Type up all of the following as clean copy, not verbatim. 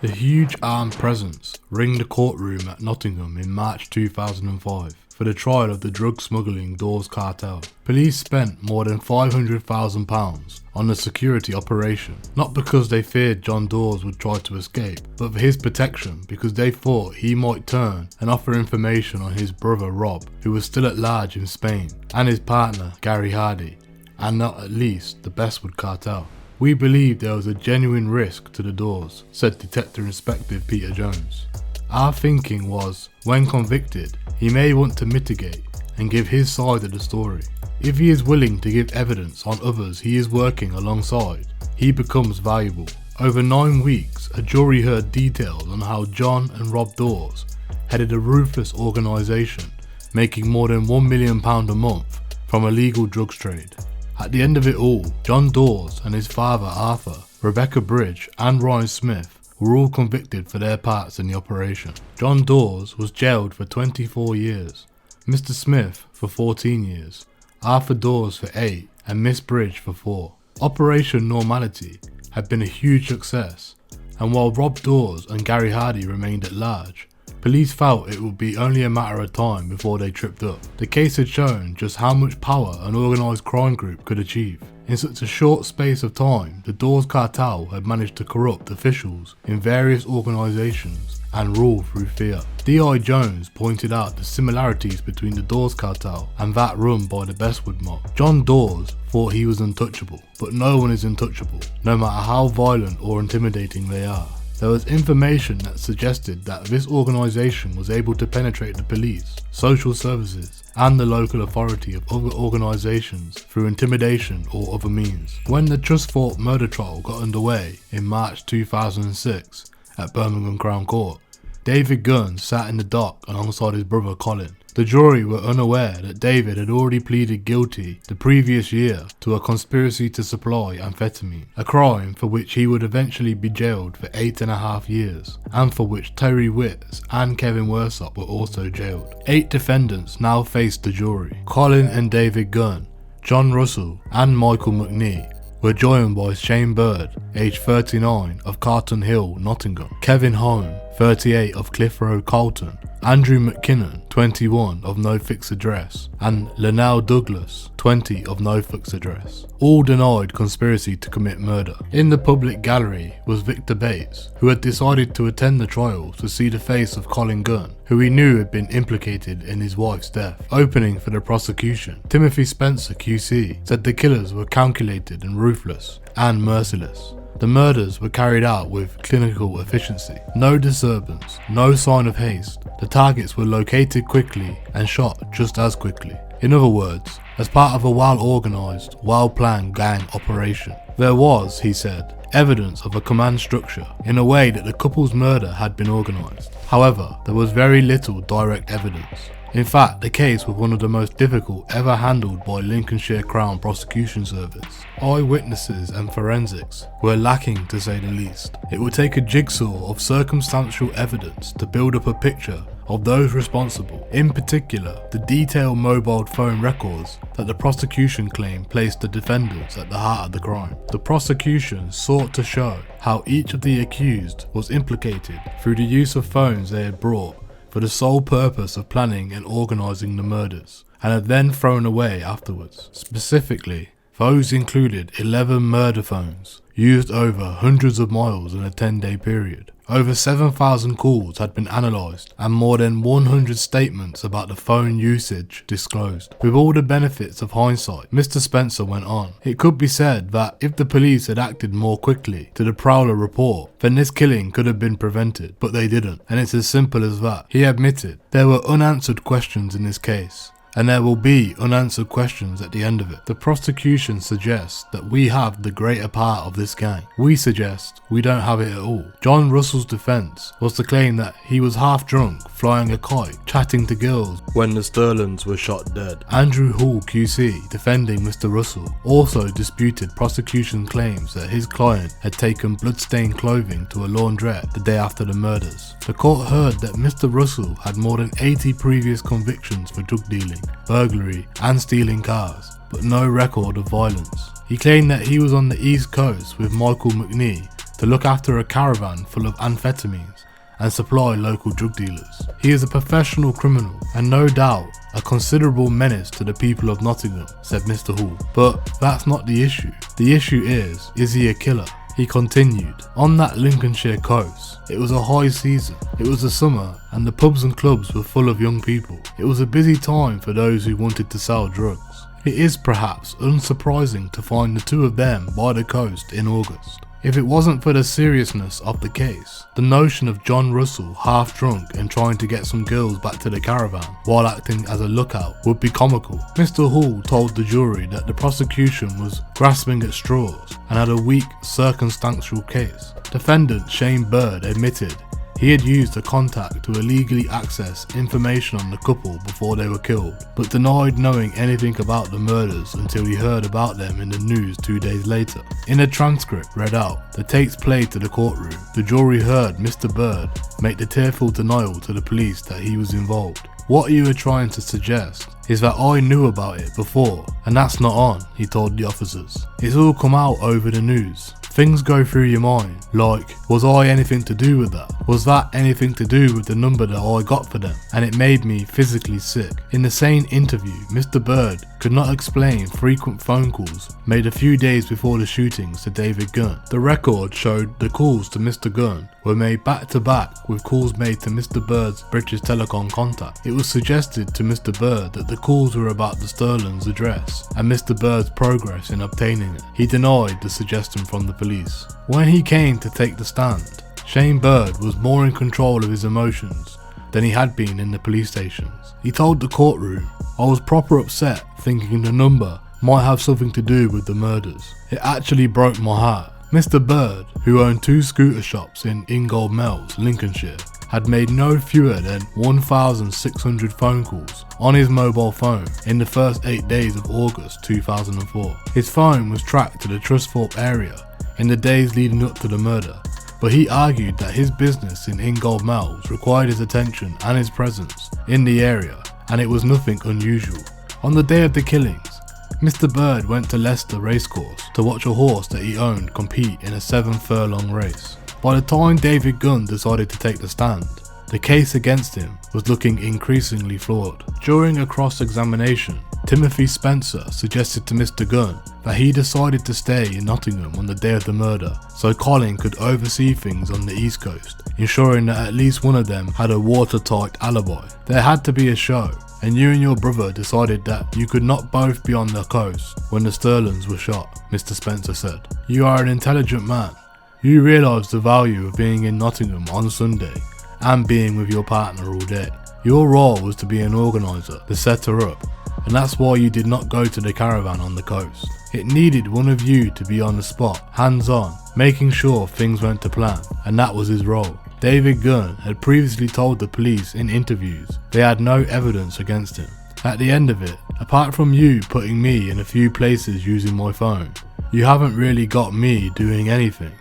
A huge armed presence ringed the courtroom at Nottingham in March 2005 for the trial of the drug smuggling Dawes cartel. Police spent more than £500,000 on the security operation, not because they feared John Dawes would try to escape, but for his protection because they thought he might turn and offer information on his brother Rob, who was still at large in Spain, and his partner Gary Hardy, and not at least the Bestwood cartel. "We believe there was a genuine risk to the Dawes," said Detective Inspector Peter Jones. "Our thinking was, when convicted, he may want to mitigate and give his side of the story. If he is willing to give evidence on others he is working alongside, he becomes valuable." Over 9 weeks, a jury heard details on how John and Rob Dawes headed a ruthless organisation, making more than £1 million a month from illegal drugs trade. At the end of it all, John Dawes and his father Arthur, Rebecca Bridge and Ryan Smith were all convicted for their parts in the operation. John Dawes was jailed for 24 years, Mr. Smith for 14 years, Arthur Dawes for 8 and Miss Bridge for 4. Operation Normality had been a huge success, and while Rob Dawes and Gary Hardy remained at large, police felt it would be only a matter of time before they tripped up. The case had shown just how much power an organised crime group could achieve. In such a short space of time, the Dawes cartel had managed to corrupt officials in various organisations and rule through fear. D.I. Jones pointed out the similarities between the Dawes cartel and that run by the Bestwood mob. John Dawes thought he was untouchable, but no one is untouchable, no matter how violent or intimidating they are. There was information that suggested that this organisation was able to penetrate the police, social services, and the local authority of other organisations through intimidation or other means. When the Trustfort murder trial got underway in March 2006 at Birmingham Crown Court, David Gunn sat in the dock alongside his brother Colin. The jury were unaware that David had already pleaded guilty the previous year to a conspiracy to supply amphetamine, a crime for which he would eventually be jailed for 8.5 years, and for which Terry Witts and Kevin Worsop were also jailed. 8 defendants now faced the jury. Colin and David Gunn, John Russell and Michael McNee were joined by Shane Bird, aged 39 of Carlton Hill, Nottingham, Kevin Home, 38 of Cliff Road, Carlton, Andrew McKinnon, 21 of No Fixed Address, and Linnell Douglas, 20 of No Fixed Address. All denied conspiracy to commit murder. In the public gallery was Victor Bates, who had decided to attend the trial to see the face of Colin Gunn, who he knew had been implicated in his wife's death. Opening for the prosecution, Timothy Spencer QC said the killers were calculated and ruthless and merciless. The murders were carried out with clinical efficiency. No disturbance, no sign of haste. The targets were located quickly and shot just as quickly. In other words, as part of a well-organised, well-planned gang operation. There was, he said, evidence of a command structure in a way that the couple's murder had been organised. However, there was very little direct evidence. In fact, the case was one of the most difficult ever handled by Lincolnshire Crown Prosecution Service. Eyewitnesses and forensics were lacking, to say the least. It would take a jigsaw of circumstantial evidence to build up a picture of those responsible. In particular, the detailed mobile phone records that the prosecution claimed placed the defendants at the heart of the crime. The prosecution sought to show how each of the accused was implicated through the use of phones they had brought for the sole purpose of planning and organising the murders, and had then thrown away afterwards. Specifically, those included 11 murder phones, used over hundreds of miles in a 10-day period. Over 7,000 calls had been analysed and more than 100 statements about the phone usage disclosed. With all the benefits of hindsight, Mr. Spencer went on. It could be said that if the police had acted more quickly to the Prowler report, then this killing could have been prevented, but they didn't, and it's as simple as that. He admitted there were unanswered questions in this case, and there will be unanswered questions at the end of it. The prosecution suggests that we have the greater part of this gang. We suggest we don't have it at all. John Russell's defence was to claim that he was half drunk, flying a kite, chatting to girls when the Sterlings were shot dead. Andrew Hall QC, defending Mr. Russell, also disputed prosecution claims that his client had taken blood-stained clothing to a laundrette the day after the murders. The court heard that Mr. Russell had more than 80 previous convictions for drug dealing, burglary and stealing cars, but no record of violence. He claimed that he was on the East Coast with Michael McNee to look after a caravan full of amphetamines and supply local drug dealers. He is a professional criminal and no doubt a considerable menace to the people of Nottingham, said Mr. Hall. But that's not the issue. The issue is he a killer? He continued. On that Lincolnshire coast, it was a high season. It was the summer and the pubs and clubs were full of young people. It was a busy time for those who wanted to sell drugs. It is perhaps unsurprising to find the two of them by the coast in August. If it wasn't for the seriousness of the case, the notion of John Russell half drunk and trying to get some girls back to the caravan while acting as a lookout would be comical. Mr. Hall told the jury that the prosecution was grasping at straws and had a weak circumstantial case. Defendant Shane Bird admitted he had used a contact to illegally access information on the couple before they were killed, but denied knowing anything about the murders until he heard about them in the news 2 days later. In a transcript read out that takes played to the courtroom, the jury heard Mr. Bird make the tearful denial to the police that he was involved. What you are trying to suggest is that I knew about it before, and that's not on, he told the officers. It's all come out over the news. Things go through your mind, like, was I anything to do with that? Was that anything to do with the number that I got for them? And it made me physically sick. In the same interview, Mr. Bird could not explain frequent phone calls made a few days before the shootings to David Gunn. The record showed the calls to Mr. Gunn were made back to back with calls made to Mr. Bird's British Telecom contact. It was suggested to Mr. Bird that the calls were about the Sterling's address and Mr. Bird's progress in obtaining it. He denied the suggestion from the police. When he came to take the stand, Shane Bird was more in control of his emotions than he had been in the police stations. He told the courtroom, "I was proper upset thinking the number might have something to do with the murders. It actually broke my heart." Mr. Bird, who owned 2 scooter shops in Ingold Mells, Lincolnshire, had made no fewer than 1,600 phone calls on his mobile phone in the first 8 days of August 2004. His phone was tracked to the Trusthorpe area in the days leading up to the murder, but he argued that his business in Ingold Mells required his attention and his presence in the area, and it was nothing unusual. On the day of the killings, Mr. Bird went to Leicester Racecourse to watch a horse that he owned compete in a 7-furlong race. By the time David Gunn decided to take the stand, the case against him was looking increasingly flawed. During a cross-examination, Timothy Spencer suggested to Mr. Gunn that he decided to stay in Nottingham on the day of the murder so Colin could oversee things on the East Coast, ensuring that at least one of them had a watertight alibi. There had to be a show, and you and your brother decided that you could not both be on the coast when the Sterlings were shot, Mr. Spencer said. You are an intelligent man. You realise the value of being in Nottingham on Sunday and being with your partner all day. Your role was to be an organiser, the setter up, and that's why you did not go to the caravan on the coast. It needed one of you to be on the spot, hands-on, making sure things went to plan, and that was his role. David Gunn had previously told the police in interviews they had no evidence against him. At the end of it, apart from you putting me in a few places using my phone, you haven't really got me doing anything.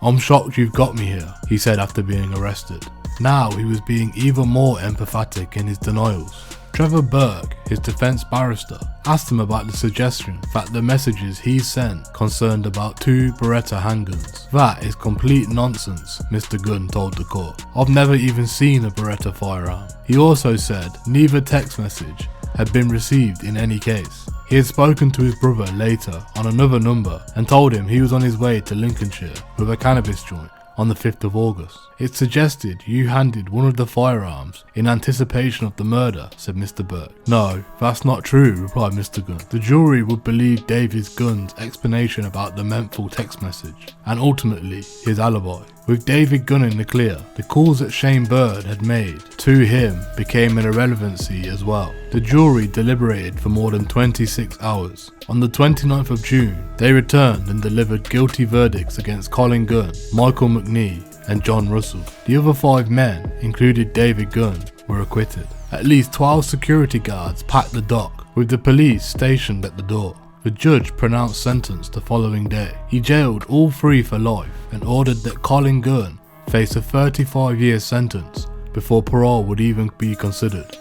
I'm shocked you've got me here, he said after being arrested. Now he was being even more empathetic in his denials. Trevor Burke, his defence barrister, asked him about the suggestion that the messages he sent concerned about 2 Beretta handguns. That is complete nonsense, Mr. Gunn told the court. I've never even seen a Beretta firearm. He also said neither text message had been received in any case. He had spoken to his brother later on another number and told him he was on his way to Lincolnshire with a cannabis joint on the 5th of August. It suggested you handed one of the firearms in anticipation of the murder, said Mr. Burke. No, that's not true, replied Mr. Gunn. The jury would believe David Gunn's explanation about the mental text message and ultimately his alibi. With David Gunn in the clear, the calls that Shane Bird had made to him became an irrelevancy as well. The jury deliberated for more than 26 hours. On the 29th of June, they returned and delivered guilty verdicts against Colin Gunn, Michael McNee and John Russell. The other 5 men, including David Gunn, were acquitted. At least 12 security guards packed the dock, with the police stationed at the door. The judge pronounced sentence the following day. He jailed all 3 for life and ordered that Colin Gunn face a 35-year sentence before parole would even be considered.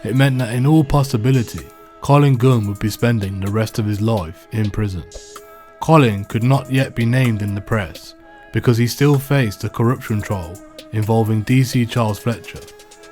It meant that in all possibility, Colin Gunn would be spending the rest of his life in prison. Colin could not yet be named in the press because he still faced a corruption trial involving DC Charles Fletcher,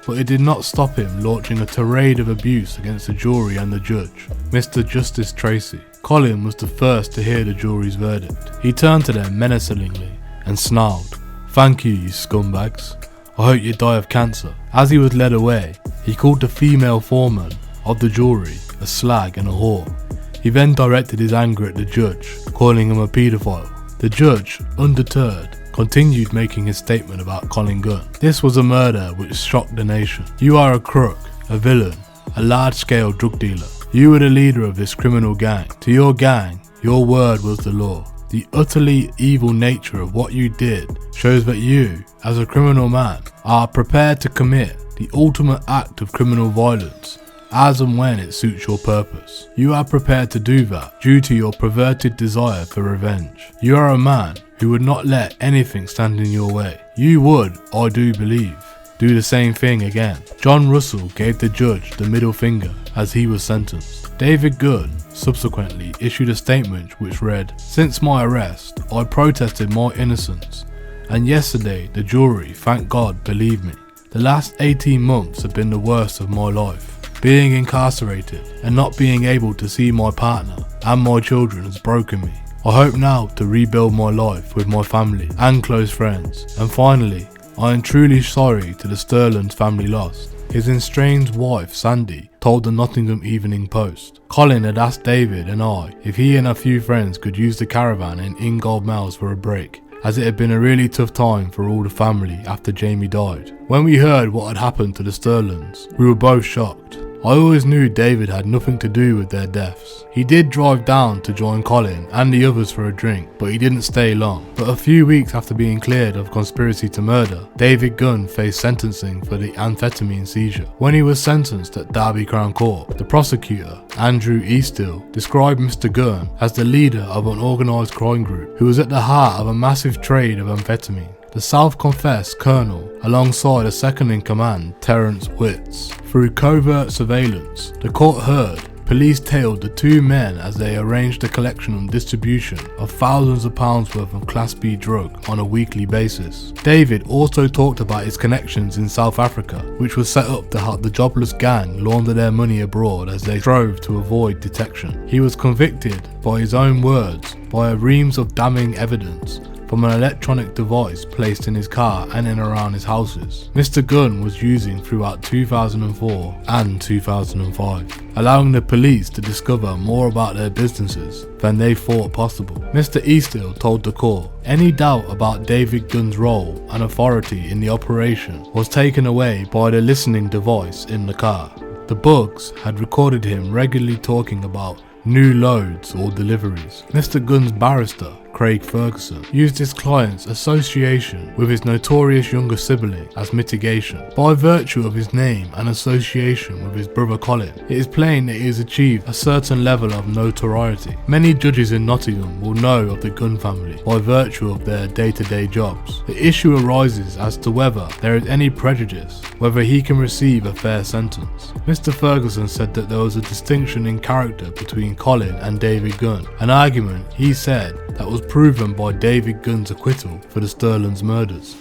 but it did not stop him launching a tirade of abuse against the jury and the judge, Mr. Justice Tracy. Colin was the first to hear the jury's verdict. He turned to them menacingly and snarled, "Thank you, you scumbags. I hope you die of cancer." As he was led away, he called the female foreman of the jury a slag and a whore. He then directed his anger at the judge, calling him a paedophile. The judge, undeterred, continued making his statement about Colin Gunn. "This was a murder which shocked the nation. You are a crook, a villain, a large-scale drug dealer. You were the leader of this criminal gang. To your gang, your word was the law. The utterly evil nature of what you did shows that you, as a criminal man, are prepared to commit the ultimate act of criminal violence as and when it suits your purpose. You are prepared to do that due to your perverted desire for revenge. You are a man who would not let anything stand in your way. You would, I do believe, do the same thing again." John Russell gave the judge the middle finger as he was sentenced. David Gunn subsequently issued a statement which read, "Since my arrest, I protested my innocence, and yesterday the jury, thank God, believed me. The last 18 months have been the worst of my life. Being incarcerated and not being able to see my partner and my children has broken me. I hope now to rebuild my life with my family and close friends. And finally, I am truly sorry to the Sterling's family lost." His estranged wife, Sandy, told the Nottingham Evening Post, "Colin had asked David and I if he and a few friends could use the caravan in Ingold Mills for a break, as it had been a really tough time for all the family after Jamie died. When we heard what had happened to the Sterlings, we were both shocked. I always knew David had nothing to do with their deaths. He did drive down to join Colin and the others for a drink, but he didn't stay long. But a few weeks after being cleared of conspiracy to murder, David Gunn faced sentencing for the amphetamine seizure. When he was sentenced at Derby Crown Court, the prosecutor, Andrew Eastill, described Mr. Gunn as the leader of an organised crime group who was at the heart of a massive trade of amphetamine. The self-confessed colonel, alongside a second-in-command, Terence Witts. Through covert surveillance, the court heard police tailed the two men as they arranged the collection and distribution of thousands of pounds worth of Class B drug on a weekly basis. David also talked about his connections in South Africa, which was set up to help the jobless gang launder their money abroad as they strove to avoid detection. He was convicted, by his own words, by a reams of damning evidence from an electronic device placed in his car and in around his houses. Mr. Gunn was using throughout 2004 and 2005, allowing the police to discover more about their businesses than they thought possible. Mr. Eastill told the court, "Any doubt about David Gunn's role and authority in the operation was taken away by the listening device in the car. The bugs had recorded him regularly talking about new loads or deliveries." Mr. Gunn's barrister, Craig Ferguson, used his client's association with his notorious younger sibling as mitigation. By virtue of his name and association with his brother Colin, it is plain that he has achieved a certain level of notoriety. Many judges in Nottingham will know of the Gunn family by virtue of their day-to-day jobs. The issue arises as to whether there is any prejudice, whether he can receive a fair sentence. Mr. Ferguson said that there was a distinction in character between Colin and David Gunn, an argument, he said, that was proven by David Gunn's acquittal for the Sterling's murders.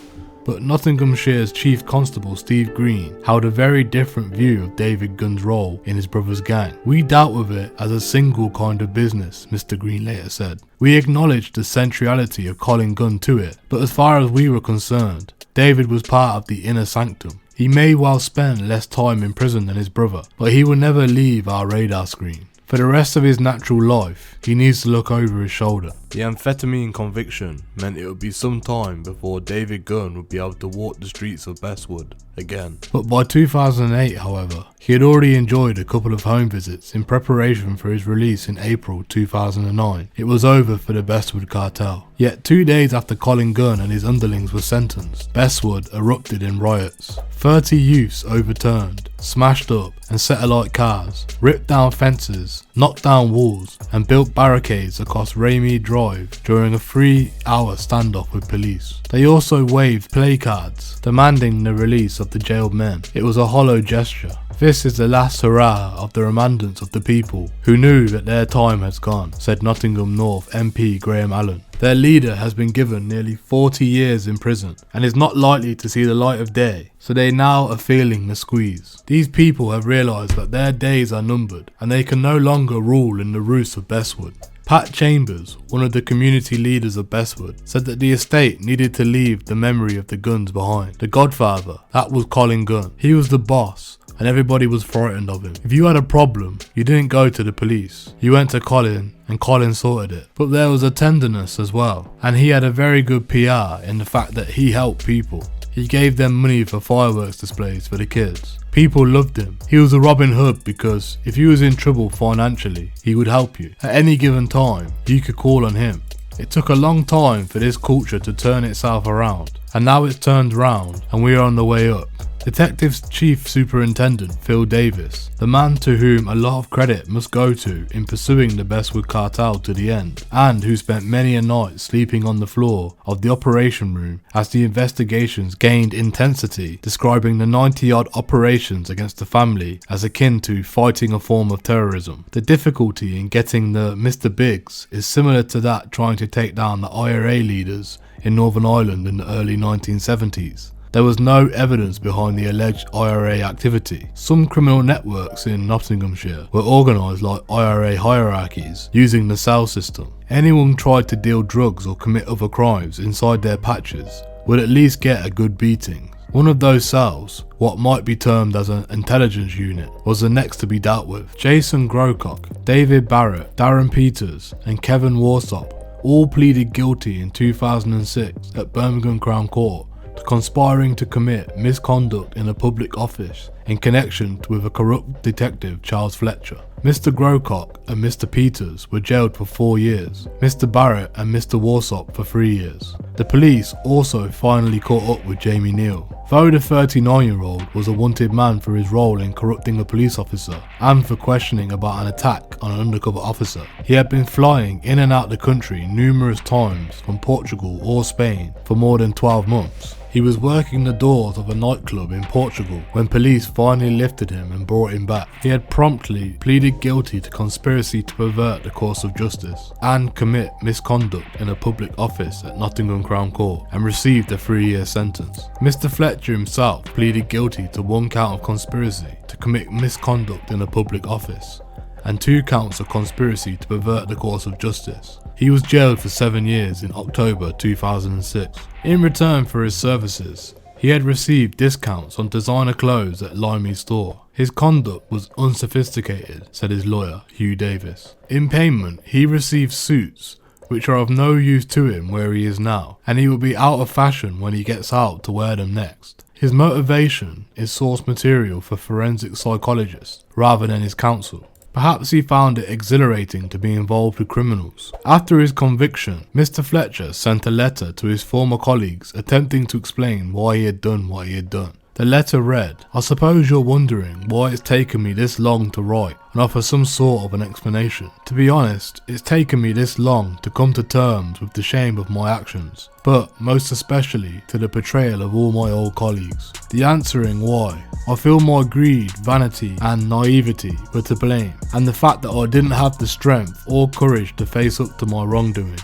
But Nottinghamshire's Chief Constable Steve Green held a very different view of David Gunn's role in his brother's gang. "We dealt with it as a single kind of business," Mr. Green later said. "We acknowledged the centrality of Colin Gunn to it, but as far as we were concerned, David was part of the inner sanctum. He may well spend less time in prison than his brother, but he will never leave our radar screen. For the rest of his natural life, he needs to look over his shoulder." The amphetamine conviction meant it would be some time before David Gunn would be able to walk the streets of Bestwood again. But by 2008, however, he had already enjoyed a couple of home visits in preparation for his release in April 2009. It was over for the Bestwood cartel. Yet 2 days after Colin Gunn and his underlings were sentenced, Bestwood erupted in riots. 30 youths overturned, smashed up and set alight cars, ripped down fences, knocked down walls and built barricades across Raymede Drive arrived during a 3-hour standoff with police. They also waved placards demanding the release of the jailed men. It was a hollow gesture. This is the last hurrah of the remnants of the people who knew that their time has gone, said Nottingham North MP Graham Allen. Their leader has been given nearly 40 years in prison and is not likely to see the light of day, so they now are feeling the squeeze. These people have realised that their days are numbered and they can no longer rule in the roost of Bestwood. Pat Chambers, one of the community leaders of Bestwood, said that the estate needed to leave the memory of the Guns behind. The godfather, that was Colin Gunn. He was the boss, and everybody was frightened of him. If you had a problem, you didn't go to the police. You went to Colin, and Colin sorted it. But there was a tenderness as well, and he had a very good PR in the fact that he helped people. He gave them money for fireworks displays for the kids. People loved him. He was a Robin Hood because if you was in trouble financially, he would help you. At any given time, you could call on him. It took a long time for this culture to turn itself around, and now it's turned round and we are on the way up. Detectives Chief Superintendent Phil Davis, the man to whom a lot of credit must go to in pursuing the Bestwood cartel to the end, and who spent many a night sleeping on the floor of the operation room as the investigations gained intensity, describing the 90-odd operations against the family as akin to fighting a form of terrorism. The difficulty in getting the Mr. Biggs is similar to that trying to take down the IRA leaders in Northern Ireland in the early 1970s. There was no evidence behind the alleged IRA activity. Some criminal networks in Nottinghamshire were organised like IRA hierarchies using the cell system. Anyone tried to deal drugs or commit other crimes inside their patches would at least get a good beating. One of those cells, what might be termed as an intelligence unit, was the next to be dealt with. Jason Grocock, David Barrett, Darren Peters and Kevin Warsop all pleaded guilty in 2006 at Birmingham Crown Court to conspiring to commit misconduct in a public office in connection with a corrupt detective Charles Fletcher. Mr. Grocock and Mr. Peters were jailed for 4 years, Mr. Barrett and Mr. Warsop for 3 years. The police also finally caught up with Jamie Neal. Though the 39-year-old was a wanted man for his role in corrupting a police officer and for questioning about an attack on an undercover officer, he had been flying in and out the country numerous times from Portugal or Spain for more than 12 months. He was working the doors of a nightclub in Portugal when police finally lifted him and brought him back. He had promptly pleaded guilty to conspiracy to pervert the course of justice and commit misconduct in a public office at Nottingham Crown Court and received a 3-year sentence. Mr. Fletcher himself pleaded guilty to 1 count of conspiracy to commit misconduct in a public office and 2 counts of conspiracy to pervert the course of justice. He was jailed for 7 years in October 2006. In return for his services, he had received discounts on designer clothes at Limey's store. His conduct was unsophisticated, said his lawyer, Hugh Davis. In payment, he received suits which are of no use to him where he is now, and he will be out of fashion when he gets out to wear them next. His motivation is source material for forensic psychologists rather than his counsel. Perhaps he found it exhilarating to be involved with criminals. After his conviction, Mr. Fletcher sent a letter to his former colleagues attempting to explain why he had done what he had done. The letter read, "I suppose you're wondering why it's taken me this long to write and offer some sort of an explanation. To be honest, it's taken me this long to come to terms with the shame of my actions, but most especially to the betrayal of all my old colleagues. The answering why. I feel my greed, vanity and naivety were to blame, and the fact that I didn't have the strength or courage to face up to my wrongdoings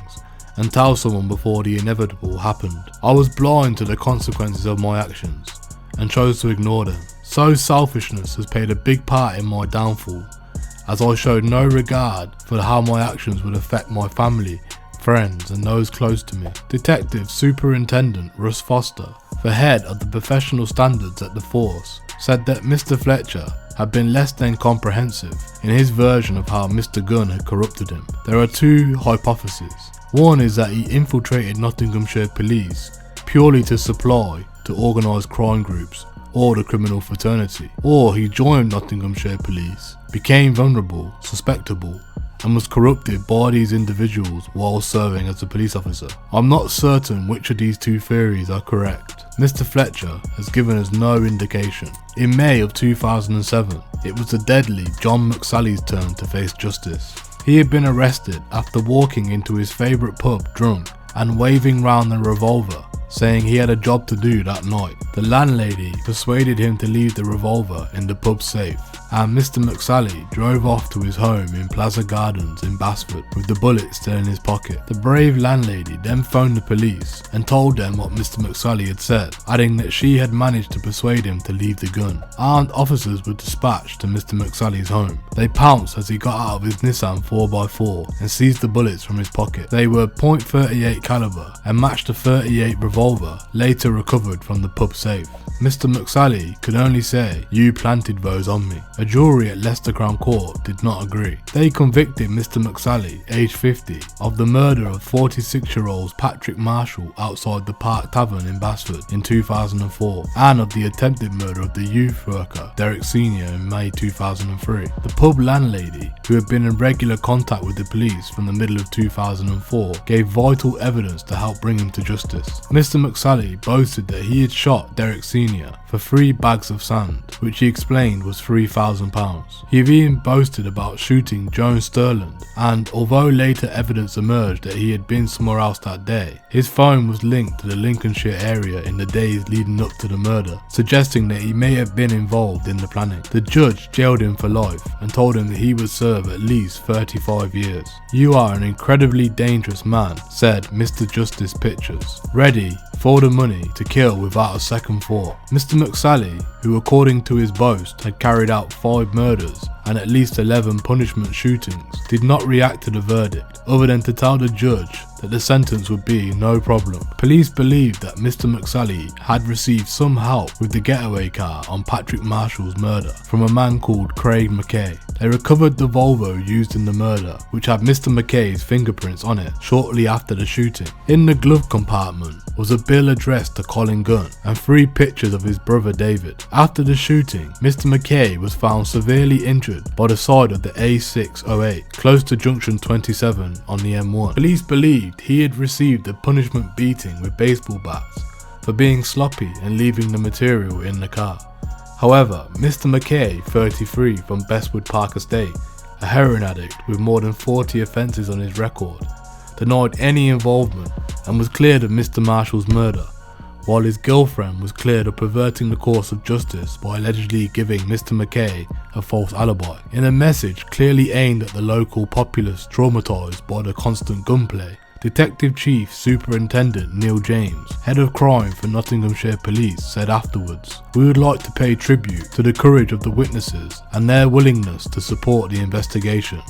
and tell someone before the inevitable happened. I was blind to the consequences of my actions and chose to ignore them. So selfishness has played a big part in my downfall, as I showed no regard for how my actions would affect my family, friends and those close to me." Detective Superintendent Russ Foster, the head of the professional standards at the force, said that Mr. Fletcher had been less than comprehensive in his version of how Mr. Gunn had corrupted him. There are 2 hypotheses. One is that he infiltrated Nottinghamshire police purely to supply to organised crime groups or the criminal fraternity, or he joined Nottinghamshire police, became vulnerable, suspectable, and was corrupted by these individuals while serving as a police officer. I'm not certain which of these 2 theories are correct. Mr. Fletcher has given us no indication. In May of 2007, it was the deadly John McSally's turn to face justice. He had been arrested after walking into his favourite pub drunk and waving round the revolver, saying he had a job to do that night. The landlady persuaded him to leave the revolver in the pub safe, and Mr. McSally drove off to his home in Plaza Gardens in Basford with the bullet still in his pocket. The brave landlady then phoned the police and told them what Mr. McSally had said, adding that she had managed to persuade him to leave the gun. Armed officers were dispatched to Mr. McSally's home. They pounced as he got out of his Nissan 4x4 and seized the bullets from his pocket. They were .38 caliber and matched a .38 revolver later recovered from the pub safe. Mr. McSally could only say, "You planted those on me." A jury at Leicester Crown Court did not agree. They convicted Mr. McSally, aged 50, of the murder of 46-year-old Patrick Marshall outside the Park Tavern in Basford in 2004, and of the attempted murder of the youth worker Derek Sr. in May 2003. The pub landlady, who had been in regular contact with the police from the middle of 2004, gave vital evidence to help bring him to justice. Mr. McSally boasted that he had shot Derek Sr. for 3 bags of sand, which he explained was £3,000. He even boasted about shooting Joan Sterland, and although later evidence emerged that he had been somewhere else that day, his phone was linked to the Lincolnshire area in the days leading up to the murder, suggesting that he may have been involved in the planning. The judge jailed him for life and told him that he would serve at least 35 years. "You are an incredibly dangerous man," said Mr. Justice Pictures, ready for the money to kill without a second thought. Mr. McSally, who according to his boast had carried out 5 murders and at least 11 punishment shootings, did not react to the verdict other than to tell the judge that the sentence would be no problem. Police believed that Mr. McSally had received some help with the getaway car on Patrick Marshall's murder from a man called Craig McKay. They recovered the Volvo used in the murder, which had Mr. McKay's fingerprints on it shortly after the shooting. In the glove compartment was a bill addressed to Colin Gunn and 3 pictures of his brother David. After the shooting, Mr. McKay was found severely injured by the side of the A608, close to junction 27 on the M1. Police believed he had received a punishment beating with baseball bats for being sloppy and leaving the material in the car. However, Mr. McKay, 33, from Bestwood Park Estate, a heroin addict with more than 40 offences on his record, denied any involvement and was cleared of Mr. Marshall's murder, while his girlfriend was cleared of perverting the course of justice by allegedly giving Mr. McKay a false alibi. In a message clearly aimed at the local populace traumatised by the constant gunplay, Detective Chief Superintendent Neil James, head of crime for Nottinghamshire Police, said afterwards, "We would like to pay tribute to the courage of the witnesses and their willingness to support the investigation.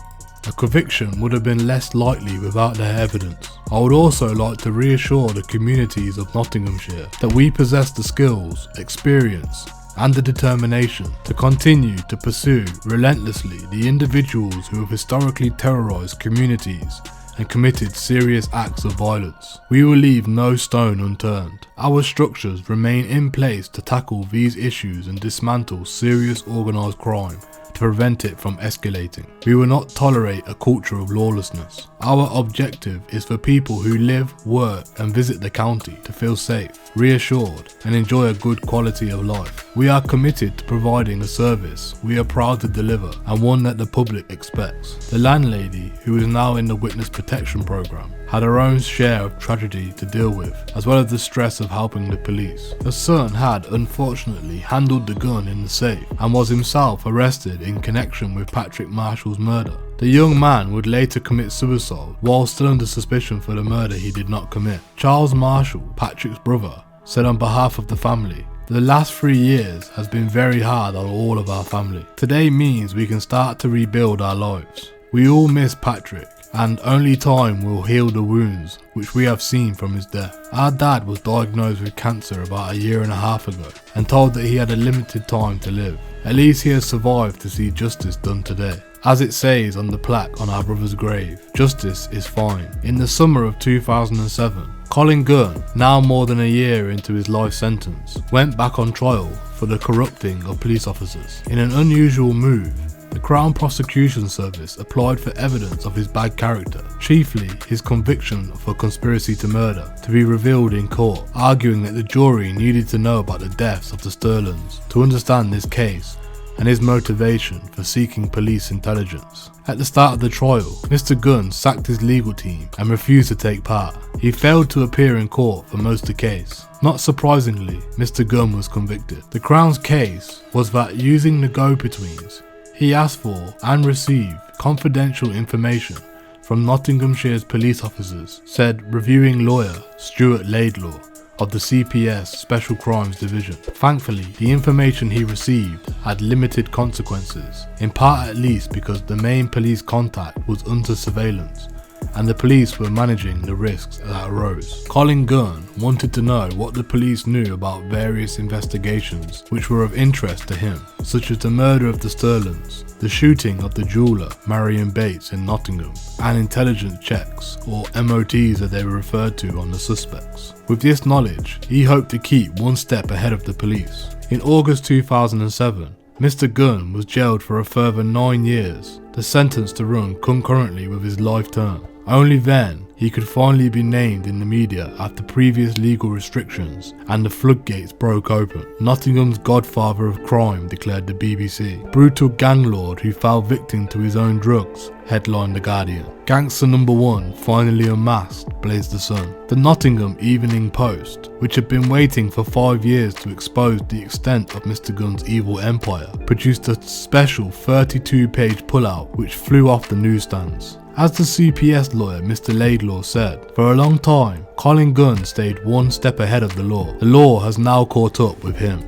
A conviction would have been less likely without their evidence. I would also like to reassure the communities of Nottinghamshire that we possess the skills, experience, and the determination to continue to pursue relentlessly the individuals who have historically terrorised communities and committed serious acts of violence. We will leave no stone unturned. Our structures remain in place to tackle these issues and dismantle serious organised crime to prevent it from escalating. We will not tolerate a culture of lawlessness. Our objective is for people who live, work and visit the county to feel safe, reassured and enjoy a good quality of life. We are committed to providing a service we are proud to deliver and one that the public expects." The landlady, who is now in the witness protection program, had her own share of tragedy to deal with, as well as the stress of helping the police. Her son had unfortunately handled the gun in the safe and was himself arrested in connection with Patrick Marshall's murder. The young man would later commit suicide while still under suspicion for the murder he did not commit. Charles Marshall, Patrick's brother, said on behalf of the family, "The last 3 years has been very hard on all of our family. Today means we can start to rebuild our lives. We all miss Patrick, and only time will heal the wounds which we have seen from his death. Our dad was diagnosed with cancer about 1.5 years ago and told that he had a limited time to live. At least he has survived to see justice done today. As it says on the plaque on our brother's grave, justice is fine." In the summer of 2007, Colin Gunn, now more than a year into his life sentence, went back on trial for the corrupting of police officers. In an unusual move, the Crown Prosecution Service applied for evidence of his bad character, chiefly his conviction for conspiracy to murder, to be revealed in court, arguing that the jury needed to know about the deaths of the Sterlings to understand this case and his motivation for seeking police intelligence. At the start of the trial, Mr. Gunn sacked his legal team and refused to take part. He failed to appear in court for most of the case. Not surprisingly, Mr. Gunn was convicted. The Crown's case was that using the go-betweens, he asked for and received confidential information from Nottinghamshire's police officers, said reviewing lawyer Stuart Laidlaw of the CPS Special Crimes Division. Thankfully, the information he received had limited consequences, in part at least because the main police contact was under surveillance and the police were managing the risks that arose. Colin Gunn wanted to know what the police knew about various investigations which were of interest to him, such as the murder of the Sterlings, the shooting of the jeweller Marion Bates in Nottingham, and intelligence checks, or MOTs as they were referred to, on the suspects. With this knowledge, he hoped to keep one step ahead of the police. In August 2007, Mr. Gunn was jailed for a further 9 years, the sentence to run concurrently with his life term. Only then he could finally be named in the media after previous legal restrictions and the floodgates broke open. Nottingham's godfather of crime, declared the BBC. Brutal gang lord who fell victim to his own drugs, headlined The Guardian. Gangster number 1 finally unmasked, blazed The Sun. The Nottingham Evening Post, which had been waiting for 5 years to expose the extent of Mr. Gunn's evil empire, produced a special 32-page pullout which flew off the newsstands. As the CPS lawyer Mr. Laidlaw said, for a long time, Colin Gunn stayed one step ahead of the law. The law has now caught up with him.